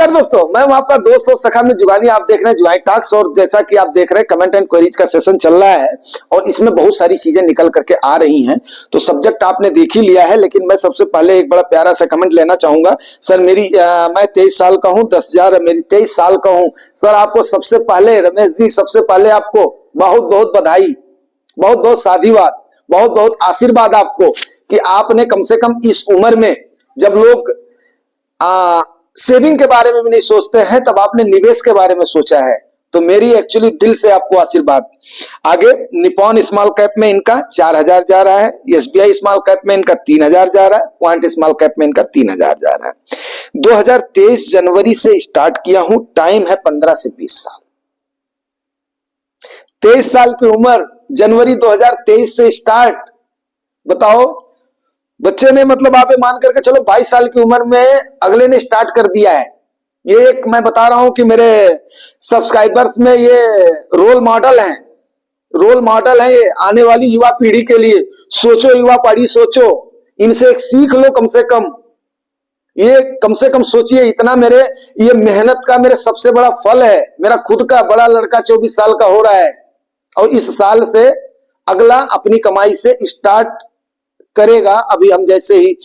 नमस्कार दोस्तों, मैं हूं आपका दोस्त और सखा में जुगानी। आप देख रहे हैं जुगानी टॉक्स और जैसा कि आप देख रहे हैं कमेंट एंड क्वेरीज का सेशन चल रहा है और इसमें बहुत सारी चीजें निकल करके आ रही हैं। तो सब्जेक्ट आपने देख ही लिया है, लेकिन मैं सबसे पहले एक बड़ा प्यारा सा कमेंट लेना चाहूंगा। सर मैं 23 साल का हूं, 10,000 मेरी 23 साल का हूं। सर आपको सबसे पहले रमेश जी, सबसे पहले आपको बहुत बहुत बधाई, बहुत बहुत साधुवाद, बहुत बहुत आशीर्वाद आपको कि आपने कम से कम इस उम्र में, जब लोग सेविंग के बारे में भी नहीं सोचते हैं, तब आपने निवेश के बारे में सोचा है। तो मेरी एक्चुअली दिल से आपको आशीर्वाद। आगे निपॉन स्मॉल कैप में इनका 4,000 जा रहा है, एसबीआई स्मॉल कैप में इनका 3,000 जा रहा है, क्वांट स्मॉल कैप में इनका 3,000 जा रहा है। 2023 जनवरी से स्टार्ट किया हूं, टाइम है 15 से 20 साल। 23 साल की उम्र, जनवरी 2023 से स्टार्ट। बताओ, बच्चे ने मतलब आप मान करके चलो 22 साल की उम्र में अगले ने स्टार्ट कर दिया है। ये एक मैं बता रहा हूं कि मेरे सब्सक्राइबर्स में ये रोल मॉडल हैं, रोल मॉडल है ये आने वाली युवा पीढ़ी के लिए। सोचो युवा पीढ़ी, सोचो, इनसे एक सीख लो कम से कम। ये कम से कम सोचिए, इतना मेरे ये मेहनत का मेरे सबसे बड़ा फल है। मेरा खुद का बड़ा लड़का 24 साल का हो रहा है और इस साल से अगला अपनी कमाई से स्टार्ट करेगा। अभी हम जैसे ही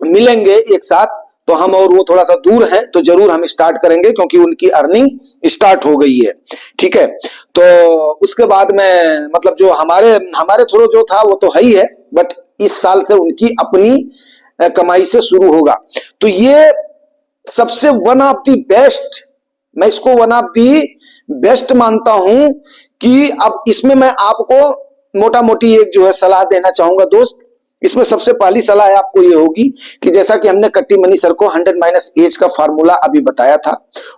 मिलेंगे एक साथ, तो हम और वो थोड़ा सा दूर हैं, तो जरूर हम स्टार्ट करेंगे क्योंकि उनकी अर्निंग स्टार्ट हो गई है। ठीक है, तो उसके बाद में मतलब जो हमारे थ्रू जो था वो तो है ही है, बट इस साल से उनकी अपनी कमाई से शुरू होगा। तो ये सबसे वन ऑफ दी बेस्ट, मैं इसको वन ऑफ दी बेस्ट मानता हूं कि अब इसमें मैं आपको मोटा मोटी एक जो है सलाह देना चाहूंगा दोस्त। इसमें सबसे पहली सलाह है आपको ये होगी कि जैसा कि हमने कट्टी मनी सर को 100 माइनस एज का फार्मूला अभी बताया था,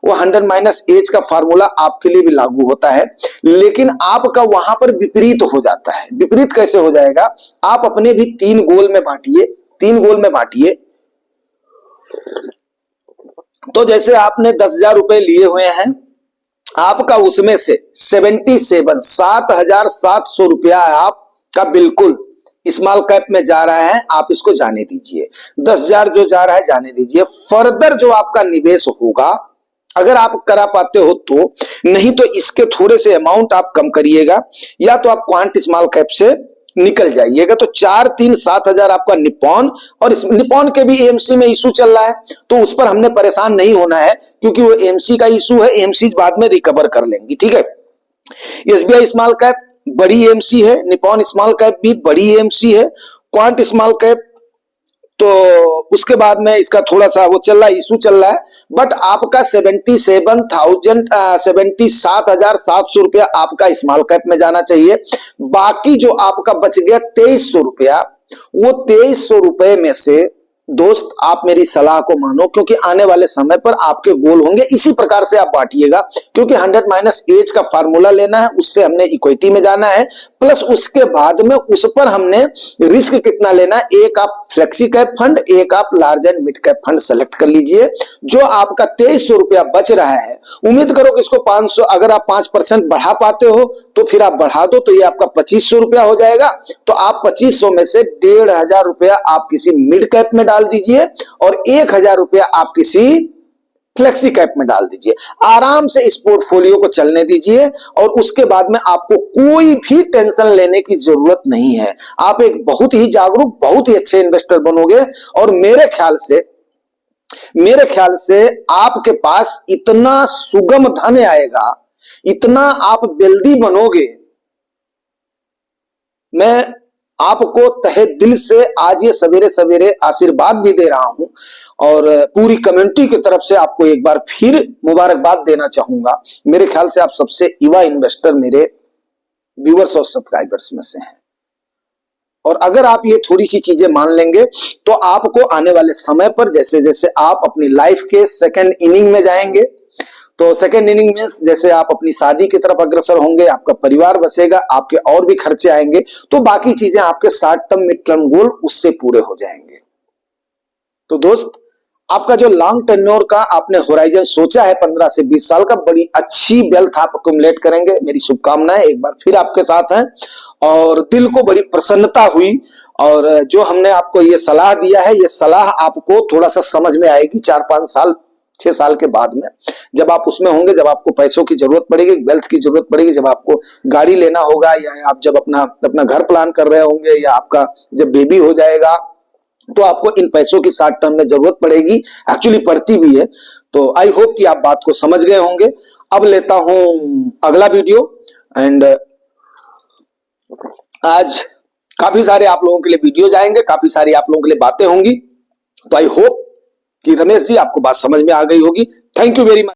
वो 100 माइनस एज का फार्मूला आपके लिए भी लागू होता है, लेकिन आपका वहां पर विपरीत हो जाता है। विपरीत कैसे हो जाएगा? आप अपने भी 3 गोल में बांटिए, 3 गोल में बांटिए। तो जैसे आपने 10,000 रुपए लिए हुए हैं, आपका उसमें से 7,700 रुपया आपका बिल्कुल स्मॉल कैप में जा रहा है, आप इसको जाने दीजिए। 10,000 जो जा रहा है जाने दीजिए। फर्दर जो आपका निवेश होगा, अगर आप करा पाते हो तो, नहीं तो इसके थोड़े से अमाउंट आप कम करिएगा, या तो आप क्वांट स्मॉल कैप से निकल जाइएगा। तो 4-3-7,000 आपका निपॉन, और इस निपॉन के भी एएमसी में इशू चल रहा है, तो उस पर हमने परेशान नहीं होना है क्योंकि वो एएमसी का इशू है, एएमसी बाद में रिकवर कर लेंगी। ठीक है, एसबीआई स्मॉल कैप बड़ी एएमसी है, निपॉन स्मॉल कैप भी बड़ी एएमसी है, क्वांट स्मॉल कैप तो उसके बाद में इसका थोड़ा सा वो चल रहा है, इशू चल रहा है। बट आपका 77,700 रुपया आपका स्मॉल कैप में जाना चाहिए। बाकी जो आपका बच गया 2,300 रुपया, वो 2,300 रुपए में से दोस्त आप मेरी सलाह को मानो, क्योंकि आने वाले समय पर आपके गोल होंगे। इसी प्रकार से आप बांटिएगा, क्योंकि 100 माइनस एज का फार्मूला लेना है, उससे हमने इक्विटी में जाना है, प्लस उसके बाद में उस पर हमने रिस्क कितना लेना है। एक आप फ्लेक्सी कैप फंड, एक आप large and mid cap fund select कर लीजिए। जो आपका 2,300 रुपया बच रहा है, उम्मीद करो कि इसको 500, अगर आप 5% बढ़ा पाते हो तो फिर आप बढ़ा दो, तो ये आपका 2,500 रुपया हो जाएगा। तो आप 2,500 में से 1,500 रुपया आप किसी मिड कैप में डाल दीजिए और 1,000 रुपया आप किसी फ्लेक्सी कैप में डाल दीजिए। आराम से इस पोर्टफोलियो को चलने दीजिए और उसके बाद में आपको कोई भी टेंशन लेने की जरूरत नहीं है। आप एक बहुत ही जागरूक, बहुत ही अच्छे इन्वेस्टर बनोगे और मेरे ख्याल से आपके पास इतना सुगम धन आएगा, इतना आप वेल्दी बनोगे। मैं आपको तहे दिल से आज ये सवेरे सवेरे आशीर्वाद भी दे रहा हूं और पूरी कम्युनिटी की तरफ से आपको एक बार फिर मुबारकबाद देना चाहूंगा। मेरे ख्याल से आप सबसे युवा इन्वेस्टर मेरे व्यूअर्स और सब्सक्राइबर्स में से हैं, और अगर आप ये थोड़ी सी चीजें मान लेंगे तो आपको आने वाले समय पर जैसे जैसे आप अपनी लाइफ के सेकंड इनिंग में जाएंगे, तो सेकंड इनिंग में जैसे आप अपनी शादी की तरफ अग्रसर होंगे, आपका परिवार बसेगा, आपके और भी खर्चे आएंगे, तो बाकी चीजें आपके short term mid term goal उससे पूरे हो जाएंगे। तो दोस्त, आपका जो लॉन्ग टेन्योर का आपने होराइजन सोचा है 15 से 20 साल का, बड़ी अच्छी वेल्थ आप अक्यूमुलेट करेंगे। मेरी शुभकामनाएं एक बार फिर आपके साथ हैं और दिल को बड़ी प्रसन्नता हुई। और जो हमने आपको ये सलाह दिया है, ये सलाह आपको थोड़ा सा समझ में आएगी 4-5 साल 6 साल के बाद में, जब आप उसमें होंगे, जब आपको पैसों की जरूरत पड़ेगी, वेल्थ की जरूरत पड़ेगी, जब आपको गाड़ी लेना होगा, या आप जब अपना घर प्लान कर रहे होंगे, या आपका जब बेबी हो जाएगा, तो आपको इन पैसों की शॉर्ट टर्म में जरूरत पड़ेगी, एक्चुअली पड़ती भी है। तो आई होप कि आप बात को समझ गए होंगे। अब लेता हूं अगला वीडियो। एंड आज काफी सारे आप लोगों के लिए वीडियो जाएंगे, काफी सारी आप लोगों के लिए बातें होंगी। तो आई होप कि रमेश जी आपको बात समझ में आ गई होगी। Thank you very much.